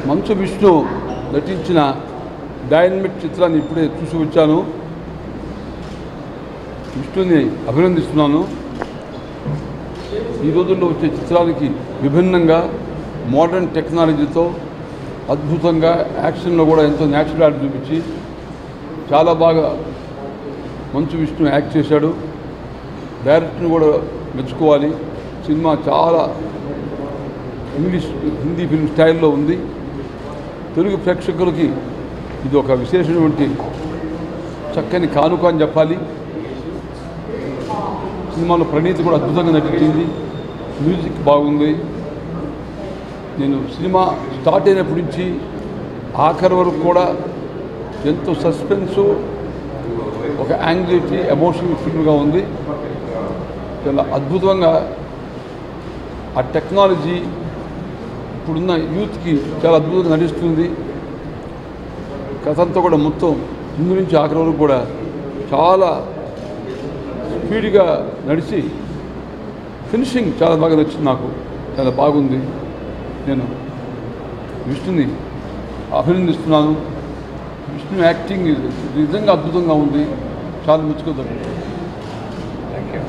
మంచు విష్ణు నటించిన డైనమిక్ చిత్రాన్ని ఇప్పుడే చూసి వచ్చాను. విష్ణుని అభినందిస్తున్నాను. ఈ రోజుల్లో వచ్చే చిత్రాలకి విభిన్నంగా మోడర్న్ టెక్నాలజీతో అద్భుతంగా యాక్షన్లో కూడా ఎంతో న్యాచురాలిటీ చూపించి చాలా బాగా మంచు విష్ణు యాక్ట్ చేశాడు. డైరెక్టర్ని కూడా మెచ్చుకోవాలి. సినిమా చాలా ఇంగ్లీష్ హిందీ ఫిల్మ్ స్టైల్లో ఉంది. తెలుగు ప్రేక్షకులకి ఇది ఒక విశేషమైనటువంటి చక్కని కానుక అని చెప్పాలి. సినిమాలో ప్రణీతి కూడా అద్భుతంగా నటించింది. మ్యూజిక్ బాగుంది. నేను సినిమా స్టార్ట్ అయినప్పటి నుంచి ఆఖరి వరకు కూడా ఎంతో సస్పెన్సు, ఒక యాంగ్జైటీ, ఎమోషనల్ ఫిల్మ్గా ఉంది. చాలా అద్భుతంగా ఆ టెక్నాలజీ ఇప్పుడున్న యూత్కి చాలా అద్భుతంగా నటిస్తుంది. కథ అంతా కూడా మొత్తం ముందు నుంచి ఆఖరి వరకు కూడా చాలా స్పీడ్గా నడిచి ఫినిషింగ్ చాలా బాగా నచ్చింది. నాకు చాలా బాగుంది. నేను విష్ణుని అభినందిస్తున్నాను. విష్ణు యాక్టింగ్ నిజంగా అద్భుతంగా ఉంది. చాలా మెచ్చుకోదగ్గ. Thank you.